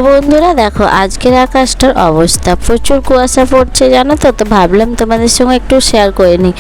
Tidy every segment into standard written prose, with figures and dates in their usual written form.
বন্ধুরা দেখো আজকের আকাশটার অবস্থা প্রচুর কুয়াশা পড়ছে জানো তো ভাবলাম তোমাদের সঙ্গে একটু শেয়ার করে নিই।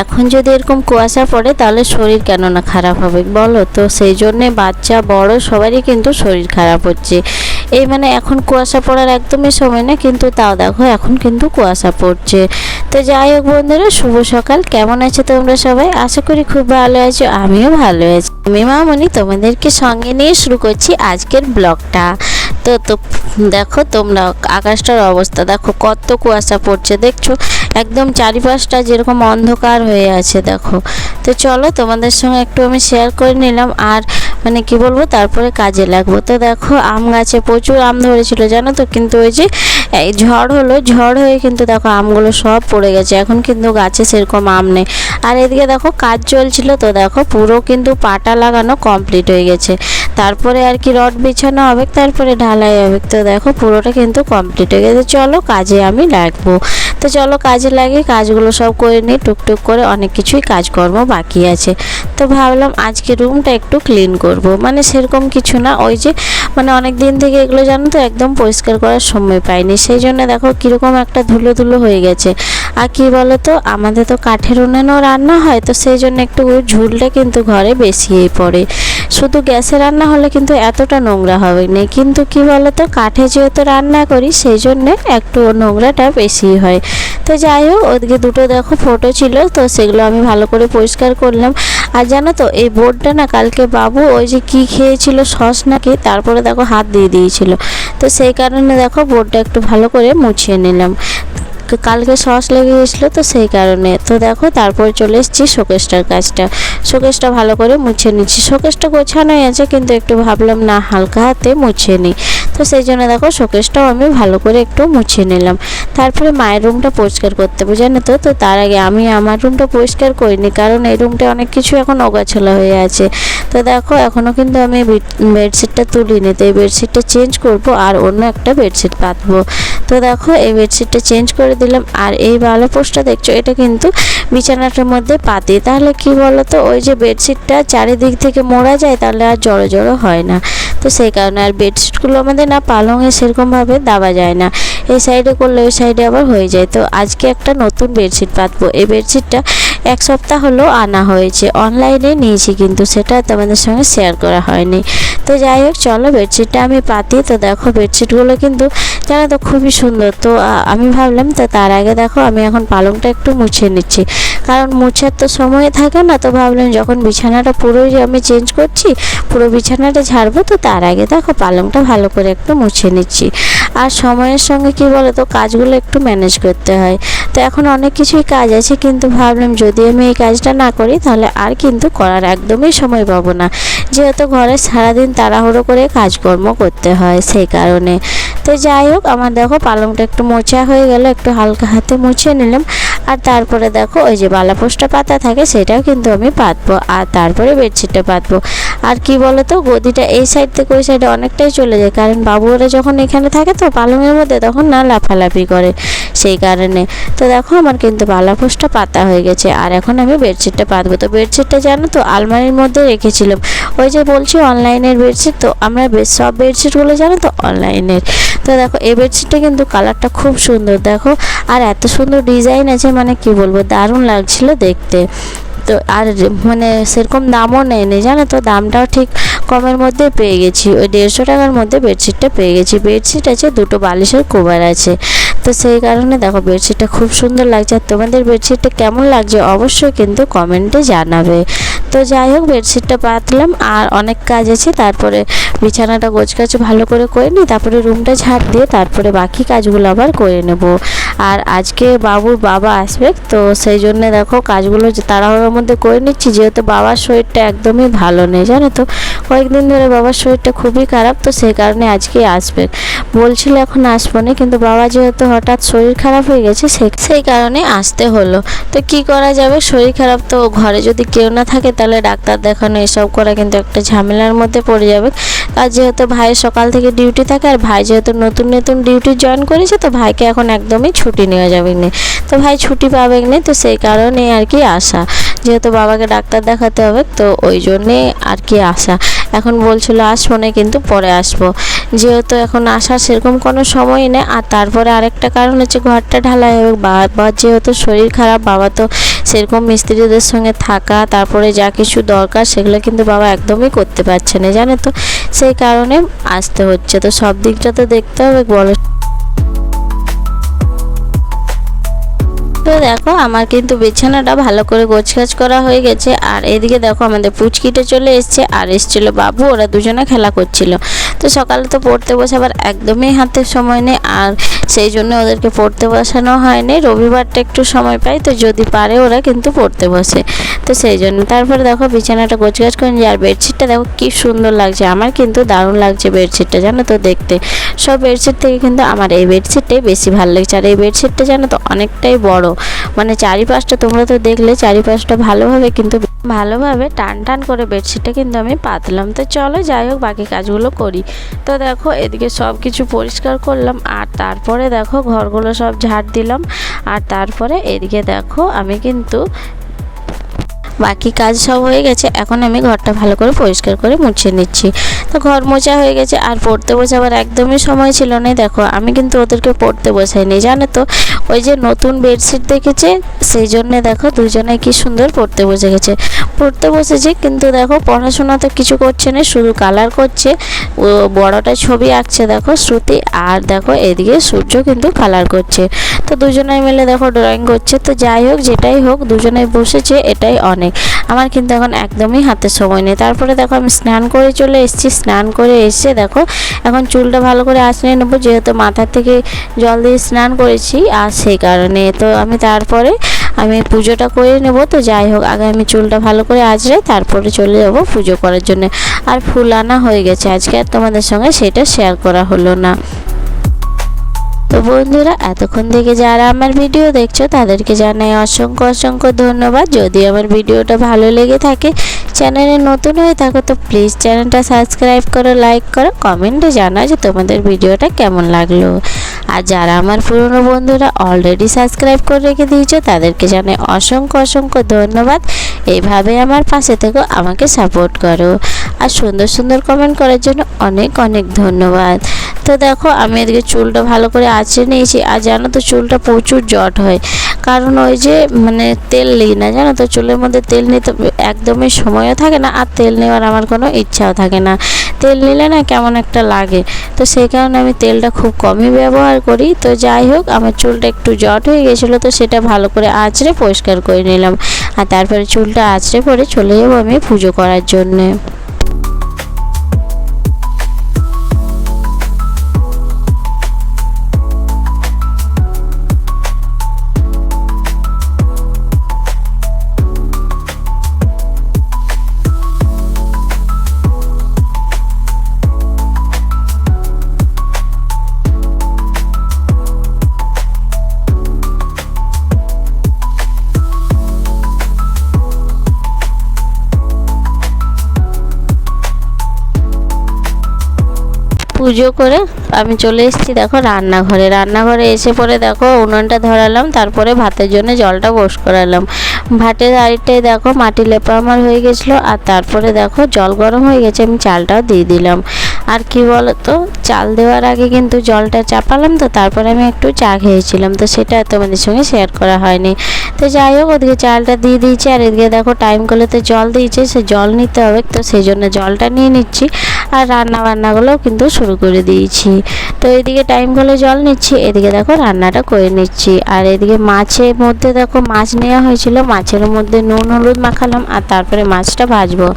এখন যদি এরকম কুয়াশা পড়ে তাহলে শরীর কেন না খারাপ হবে বলো তো, সেই জন্যে বাচ্চা বড় সবারই কিন্তু শরীর খারাপ হচ্ছে। এই মানে এখন কুয়াশা পড়ার একদমই সময় না, কিন্তু তাও দেখো এখন কিন্তু কুয়াশা পড়ছে। তো যাই হোক বন্ধুরা, শুভ সকাল। কেমন আছো তোমরা সবাই? আশা করি খুব ভালো আছো, আমিও ভালো আছি। আমি মামনি তোমাদেরকে সঙ্গে নিয়ে শুরু করছি আজকের ব্লগটা। তো দেখো তোমরা আকাশটার অবস্থা দেখো, কত কুয়াশা পড়ছে দেখছো, একদম চারিপাশটা যেরকম অন্ধকার হয়ে আছে দেখো। তো চলো তোমাদের সঙ্গে একটু আমি শেয়ার করে নিলাম, আর মানে কি বলবো তারপরে কাজে লাগবো। তো দেখো আম গাছে প্রচুর আম ধরেছিল জানো তো, কিন্তু ওই যে এই ঝড় হলো, ঝড় হয়ে কিন্তু দেখো আমগুলো সব পড়ে গেছে, এখন কিন্তু গাছে সেরকম আম নেই। আর এদিকে দেখো কাজ চলছিল, তো দেখো পুরো কিন্তু পাটা লাগানো কমপ্লিট হয়ে গেছে, তারপরে আর কি রড বিছানো হবে, তারপরে ঢালাই হবে। তো দেখো পুরোটা কিন্তু কমপ্লিট হয়ে গেছে, চলো কাজে আমি লাগবো। তো চলো কাজে লাগে, কাজগুলো সব করে নিই টুকটুক করে, অনেক কিছুই কাজকর্ম বাকি আছে। তো ভাবলাম আজকে রুমটা একটু ক্লিন করব, মানে সেরকম কিছু না, ওই যে মানে অনেক দিন থেকে এগুলো জানো তো একদম পরিষ্কার করার সময় পাইনি, সেই জন্য দেখো কীরকম একটা ধুলো ধুলো হয়ে গেছে। আর কি বলো তো, আমাদের তো কাঠের উনুনেও রান্না হয়, তো সেই জন্য একটু ঝুলটা কিন্তু ঘরে বেশিই পড়ে। শুধু গ্যাসে রান্না হলে কিন্তু এতটা নোংরা হবে না, কিন্তু কি বলো তো কাঠে যেহেতু রান্না করি সেই জন্যে একটু নোংরাটা বেশি হয়। তো যাই হোক, ওদিকে দুটো দেখো ফটো ছিল, তো সেগুলো আমি ভালো করে পরিষ্কার করলাম। আর জানো তো এই বোর্ডটা না কালকে বাবু ওই যে কি খেয়েছিল সস নাকি, তারপরে দেখো হাত দিয়ে দিয়েছিল, তো সেই কারণে দেখো বোর্ডটা একটু ভালো করে মুছিয়ে নিলাম। কালকে সস লেগে গেছিলো, তো সেই কারণে। তো দেখো তারপরে চলে এসেছি শোকেসটার কাজটা, শোকেসটা ভালো করে মুছে নিচ্ছি। শোকেসটা গোছানোই আছে, কিন্তু একটু ভাবলাম না হালকা হাতে মুছে নিই, তো সেই জন্য দেখো শোকেসটাও আমি ভালো করে একটু মুছে নিলাম। তারপরে মায়ের রুমটা পরিষ্কার করতে হবে জানো তো, তো তার আগে আমি আমার রুমটা পরিষ্কার করিনি, কারণ এই রুমটা অনেক কিছু এখন অগোছালো হয়ে আছে। তো দেখো এখনও কিন্তু আমি বেডশিটটা তুলিনি, তো এই বেডশিটটা চেঞ্জ করব আর অন্য একটা বেডশিট পাতবো। তো দেখো এই বেডশিটটা চেঞ্জ করে দিলাম, আর এই ভালো পোস্টটা দেখছো এটা কিন্তু বিছানাটার মধ্যে পাতি, তাহলে কি বলো তো ওই যে বেডশিটটা চারিদিক থেকে মোড়া যায়, তাহলে আর জড়ো জড়ো হয় না। তো সেই কারণে আর বেডশিটগুলো আমাদের না পালঙে সেরকমভাবে দাবা যায় না, এই সাইডে করলে ওই সাইডে আবার হয়ে যায়। তো আজকে একটা নতুন বেডশিট পাতবো। এই বেডশিটটা এক সপ্তাহ হলো আনা হয়েছে, অনলাইনে নিয়েছি, কিন্তু সেটা তোমাদের সঙ্গে শেয়ার করা হয়নি। তো যাই হোক চলো বেডশিটটা আমি পাতি। তো দেখো বেডশিটগুলো কিন্তু জানো তো খুবই সুন্দর। তো আমি ভাবলাম তো তার আগে দেখো আমি এখন পালংটা একটু মুছে নিচ্ছি, কারণ মুছার তো সময় থাকে না। তো ভাবলাম যখন বিছানাটা পুরোই আমি চেঞ্জ করছি, পুরো বিছানাটা ঝাড়বো, তো তার আগে দেখো পালংটা ভালো করে একটু মুছে নিচ্ছি। আর সময়ের সঙ্গে কি বলো তো কাজগুলো একটু ম্যানেজ করতে হয়। তো এখন অনেক কিছুই কাজ আছে, কিন্তু ভাবলাম যদি আমি এই কাজটা না করি তাহলে আর কিন্তু করার একদমই সময় পাবো না, যেহেতু ঘরে সারাদিন তাড়াহুড়ো করে কাজকর্ম করতে হয় সেই কারণে। তো যাই হোক আমার দেখো পালংটা একটু মোছা হয়ে গেল, একটু হালকা হাতে মুছে নিলাম। আর তারপরে দেখো ওই যে বালাপোস্টটা পাতা থাকে সেটাও কিন্তু আমি পাতবো, আর তারপরে বেডশিটটা পাতবো। আর কি বলো তো গদিটা এই সাইড থেকে ওই সাইডে অনেকটাই চলে যায়, কারণ বাবুরা যখন এখানে থাকে তো পালংয়ের মধ্যে তখন না লাফালাফি করে সেই কারণে। তো দেখো আমার কিন্তু বালাপোস্টটা পাতা হয়ে গেছে, আর এখন আমি বেডশিটটা পাতবো। তো বেডশিটটা জানো তো আলমারির মধ্যে রেখেছিলাম, ওই যে বলছি অনলাইনের বেডশিট, তো আমরা সব বেডশিটগুলো জানো তো অনলাইনের। তো দেখো এই বেডশিটটা কিন্তু কালারটা খুব সুন্দর দেখো, আর এত সুন্দর ডিজাইন আছে মানে কি বলবো, দারুণ লাগছিল দেখতে। তো আর মানে সেরকম দামও নেয়নি জানো তো, দামটাও ঠিক কমের মধ্যে পেয়ে গেছি, ওই 150 টাকার মধ্যে বেডশিটটা পেয়ে গেছি। বেডশিট আছে, দুটো বালিশের কভার আছে, তো সেই কারণে দেখো বেডশিটটা খুব সুন্দর লাগছে। আর তোমাদের বেডশিটটা কেমন লাগছে অবশ্যই কিন্তু কমেন্টে জানাবে। তো যাই হোক বেডশিটটা পাতলাম, আর অনেক কাজ আছে, তারপরে বিছানাটা গোছগাছ ভালো করে নিই, তারপরে রুমটা ঝাড় দিয়ে তারপরে বাকি কাজগুলো আবার করে নেব। আর আজকে বাবুর বাবা আসবে, তো সেই জন্য দেখো কাজগুলো তাড়াহুড়োর মধ্যে করে নিচ্ছি, যেহেতু বাবার শরীরটা একদমই ভালো নেই জানো তো, কয়েকদিন ধরে বাবার শরীরটা খুবই খারাপ, তো সেই কারণে আজকে আসবে বলছিল, এখন আসবো না, কিন্তু বাবা যেহেতু হঠাৎ শরীর খারাপ হয়ে গেছে সেই কারণে আসতে হলো। তো কি করা যাবে, শরীর খারাপ তো ঘরে যদি কেউ না থাকে তাহলে ডাক্তার দেখানো এসব করা কিন্তু একটা ঝামেলার মধ্যে পড়ে যাবে। আর যেহেতু ভাইয়ের সকাল থেকে ডিউটি থাকে, আর ভাই যেহেতু নতুন নতুন ডিউটি জয়েন করেছে, তো ভাইকে এখন একদমই ছুটি নেওয়া যাবে না, তো ভাই ছুটি পাবে না, তো সেই কারণে আর কি আসা, যেহেতু বাবাকে ডাক্তার দেখাতে হবে, তো ওই জন্যে আর কি আসা। এখন বলছিল আসবো না, কিন্তু পরে আসবো, যেহেতু এখন আসার সেরকম কোনো সময় নেই। আর তারপরে আরেকটা কারণ হচ্ছে ঘরটা ঢালাই হবে, বাবার যেহেতু শরীর খারাপ, বাবা তো সেরকম মিস্ত্রিদের সঙ্গে থাকা, তারপরে যা কিছু দরকার সেগুলো কিন্তু বাবা একদমই করতে পারছে না, জানে তো, সেই কারণে আসতে হচ্ছে। তো সব দিকটা তো দেখতে হবে বলো। তো দেখো আমার কিন্তু বিছানাটা ভালো করে গোছগাছ করা হয়ে গেছে। আর এদিকে দেখো আমাদের পুচকিটা চলে এসছে, আর এসছিল বাবু, ওরা দুজনে খেলা করছিল। তো সকালে তো পড়তে বসাবার একদমই হাতে সময় নেই, আর সেই জন্য ওদেরকে পড়তে বসানো হয়নি। রবিবারটা একটু সময় পাই, তো যদি পারে ওরা কিন্তু পড়তে বসে, তো সেই জন্য। তারপরে দেখো বিছানাটা গোছগাছ করে নিয়ে, আর বেডশিটটা দেখো কি সুন্দর লাগছে, আমার কিন্তু দারুণ লাগছে বেডশিটটা, জানো তো দেখতে। সব বেডশিট থেকে কিন্তু আমার এই বেডশিটটাই বেশি ভালো লাগছে। আর এই বেডশিটটা জানো তো অনেকটাই বড়, মানে চারিপাশটা তোমরা তো দেখলে, চারিপাশটা ভালোভাবে কিন্তু ভালোভাবে টান টান করে বেডশিটটা কিন্তু আমি পাতলাম। তো চলো যাই হোক বাকি কাজগুলো করি। তো দেখো এদিকে সব কিছু পরিষ্কার করলাম, আর তারপরে দেখো ঘরগুলো সব ঝাড় দিলাম, আর তারপরে এদিকে দেখো আমি কিন্তু বাকি কাজ সব হয়ে গেছে। এখন আমি ঘরটা ভালো করে পরিষ্কার করে মুছে নিচ্ছি। তো ঘর মোছা হয়ে গেছে, আর পড়তে বসাবার একদমই সময় ছিল না। দেখো আমি কিন্তু ওদেরকে পড়তে বসাইনি, জানো তো, ওই যে নতুন বেডশিট দেখেছে, সেই জন্যে দেখো দুজনে কি সুন্দর পড়তে বসে গেছে। পড়তে বসেছে, কিন্তু দেখো পড়াশোনা তো কিছু করছে না, শুধু কালার করছে। ও বড়টা ছবি আঁকছে দেখো শ্রুতি, আর দেখো এদিকে সূর্য কিন্তু কালার করছে। তো দুজনে মিলে দেখো ড্রয়িং করছে। তো যাই হোক যেটাই হোক, দুজনে বসেছে, এটাই অনেক। আমার কিন্তু এখন একদমই হাতে সময় নেই। তারপরে দেখো আমি স্নান করে চলে এসেছি। স্নান করে এসে দেখো এখন চুলটা ভালো করে আঁচড়ে নেবো, যেহেতু মাথা থেকে জল দিয়ে স্নান করেছি, আর সেই কারণে। তো আমি তারপরে পুজোটা করে নেব। তো যাই হোক আগে আমি চুলটা ভালো করে আঁচড়ে তারপরে চলে যাব পুজো করার জন্য। আর ফুল আনা হয়ে গেছে আজকে, আর তোমাদের সঙ্গে সেটা শেয়ার করা হলো না। তো বন্ধুরা এতক্ষণ থেকে যারা আমার ভিডিও দেখছো তাদেরকে জানাই অসংখ্য অসংখ্য ধন্যবাদ। যদি আমার ভিডিওটা ভালো লেগে থাকে, চ্যানেলে নতুন হয়ে থাকো, তো প্লিজ চ্যানেলটা সাবস্ক্রাইব করো, লাইক করো, কমেন্টে জানাও যে তোমাদের ভিডিওটা কেমন লাগলো। আর যারা আমার পুরনো বন্ধুরা অলরেডি সাবস্ক্রাইব করে রেখে দিয়েছো তাদেরকে জানাই অসংখ্য অসংখ্য ধন্যবাদ। এইভাবে আমার পাশে থেকো, আমাকে সাপোর্ট করো, আর সুন্দর সুন্দর কমেন্ট করার জন্য অনেক অনেক ধন্যবাদ। তো দেখো আমি এদিকে চুলটা ভালো করে আঁচড়ে নিয়েছি। আর জানো তো চুলটা প্রচুর জট হয়, কারণ ওই যে মানে তেল নিই না, জানো তো, চুলের মধ্যে তেল নিতে একদমই সময়ও থাকে না, আর তেল নেওয়ার আমার কোনো ইচ্ছাও থাকে না। তেল নিলে না কেমন একটা লাগে, তো সেই কারণে আমি তেলটা খুব কমই ব্যবহার করি। তো যাই হোক আমার চুলটা একটু জট হয়ে গেছিলো, তো সেটা ভালো করে আঁচড়ে পরিষ্কার করে নিলাম। আর তারপরে চুলটা আঁচড়ে পরে চলে যাবো আমি পুজো করার জন্যে। পুজো করে আমি চলে এসেছি দেখো রান্নাঘরে এসে পরে দেখো উনুনটা ধরালাম, তারপরে ভাতের জন্য জলটা বস করালাম। ভাতের হাঁড়িটায় দেখো মাটি লেপা আমার হয়ে গেছিলো, আর তারপরে দেখো জল গরম হয়ে গেছে, আমি চালটাও দিয়ে দিলাম। আর কি বলো তো, চাল দেওয়ার আগে কিন্তু জলটা চাপালাম, তো তারপরে আমি একটু চা খেয়েছিলাম, তো সেটা তোমাদের সঙ্গে শেয়ার করা হয়নি। তো যাই হোক ওদিকে চালটা দিয়ে দিয়েছি, আর এদিকে দেখো টাইম কলেতে জল দিয়েছে, সে জল নিতে হবে, তো সেই জন্য জলটা নিয়ে নিচ্ছি। আর রান্নাবান্নাগুলোও কিন্তু শুরু করে দিয়েছি। তো এদিকে টাইম কলে জল নিচ্ছি, এদিকে দেখো রান্নাটা করে নিচ্ছি। আর এদিকে মাছের মধ্যে দেখো মাছ নেওয়া হয়েছিল, মাছের মধ্যে নুন হলুদ মাখালাম, আর তারপরে মাছটা ভাজবো।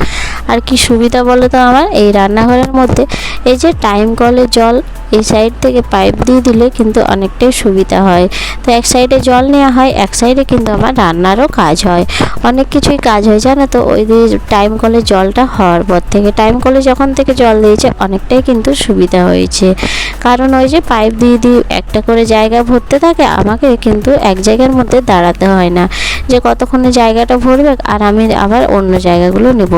আর কি সুবিধা বলো তো আমার এই রান্নাঘরের মধ্যে, এই যে টাইম কলে জল এই সাইড থেকে পাইপ দিয়ে দিলে কিন্তু অনেকটাই সুবিধা হয়। তো এক সাইডে জল নেওয়া হয়, এক সাইডে কিন্তু আমার রান্নারও কাজ হয়, অনেক কিছুই কাজ হয় জানো তো। ওই দিয়ে টাইম কলে জলটা হওয়ার পর থেকে, টাইম কলে যখন থেকে জল দিয়েছে অনেকটাই কিন্তু সুবিধা হয়েছে, কারণ ওই যে পাইপ দিয়ে একটা করে জায়গা ভরতে থাকে, আমাকে কিন্তু এক জায়গার মধ্যে দাঁড়াতে হয় না যে কতক্ষণে জায়গাটা ভরবে আর আমি আবার অন্য জায়গাগুলো নেব।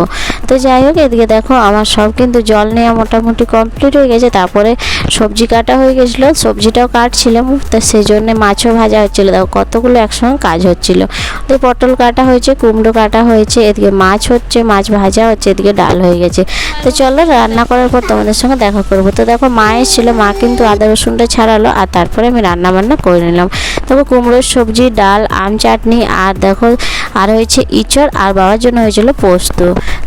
তো যাই হোক, এদিকে দেখো আমার সব কিন্তু জল নেওয়া মোটামুটি কমপ্লিট হয়ে গেছে। তারপরে সবজি কাটা হয়ে গেছিলো, সবজিটাও কাটছিলাম, তো সেই জন্য মাছও ভাজা হচ্ছিলো। দেখো কতগুলো একসঙ্গে কাজ হচ্ছিলো। তো পটল কাটা হয়েছে, কুমড়ো কাটা হয়েছে, এদিকে মাছ হচ্ছে, মাছ ভাজা হচ্ছে, এদিকে ডাল হয়ে গেছে। তো চলো রান্না করার পর তোমাদের সঙ্গে দেখা করবো। তো দেখো মা এসেছিলো, মা কিন্তু আদা রসুনটা ছাড়ালো আর তারপরে আমি রান্না বান্না করে নিলাম। দেখো কুমড়োর সবজি, ডাল, আম চাটনি, আর দেখো আর হয়েছে ইঁচড়, আর বাবার জন্য হয়েছিল পোস্ত।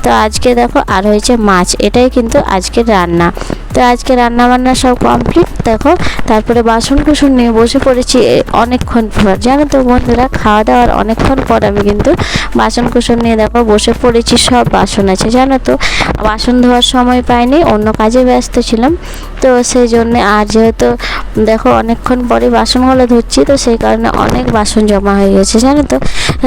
তো আজকে দেখো আর হয়েছে মাছ, এটাই কিন্তু আজকের রান্না। তো আজকে রান্না বান্না সব কমপ্লিট। দেখো তারপরে বাসন কুসন নিয়ে বসে পড়েছি অনেকক্ষণ পর, জানো তো বন্ধুরা, খাওয়া দাওয়ার অনেকক্ষণ পর আমি কিন্তু বাসন কুসন নিয়ে দেখো বসে পড়েছি। সব বাসন আছে জানো তো, বাসন ধোয়ার সময় পাইনি, অন্য কাজে ব্যস্ত ছিলাম। তো সেই জন্যে আর যেহেতু দেখো অনেকক্ষণ পরে বাসনগুলো ধুচ্ছি, তো সেই কারণে অনেক বাসন জমা হয়ে গেছে জানো তো।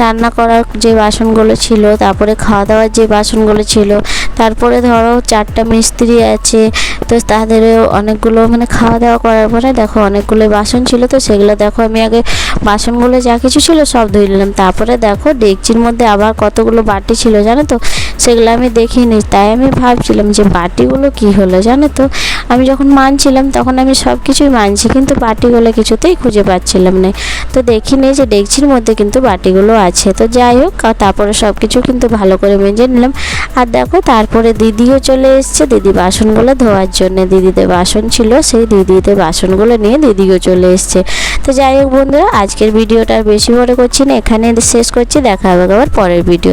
রান্না করার যে বাসনগুলো ছিল, তারপরে খাওয়া দাওয়ার যে বাসনগুলো ছিল, তারপরে ধরো 4টা মিস্ত্রি আছে, তো তাদেরও অনেকগুলো মানে খাওয়া দাওয়া করার পরে দেখো অনেকগুলো বাসন ছিল। তো সেগুলো দেখো আমি আগে বাসনগুলো যা কিছু ছিল সব ধুয়ে নিলাম। তারপরে দেখো ডেকচির মধ্যে আবার কতগুলো বাটি ছিল জানো তো, সেগুলো আমি দেখিনি। তাই আমি ভাবছিলাম যে বাটিগুলো কি হলো জানো তো। আমি যখন মানছিলাম তখন আমি সব কিছুই মানছি, কিন্তু বাটিগুলো কিছুতেই খুঁজে পাচ্ছিলাম না। তো দেখিনি যে ডেকচির মধ্যে কিন্তু বাটিগুলো আছে। তো যাই হোক, তারপরে সব কিছু কিন্তু ভালো করে মেজে নিলাম। আর দেখো তারপরে দিদিও চলে এসছে, দিদি বাসনগুলো ধোয়ার জন্য। দিদিতে বাসন ছিল, সেই দিদিতে বাসনগুলো নিয়ে দিদিও চলে এসছে। তো যাই হোক বন্ধুরা, আজকের ভিডিওটা আর বেশি বড় করছি না, এখানে শেষ করছি। দেখা হবে আবার পরের ভিডিও।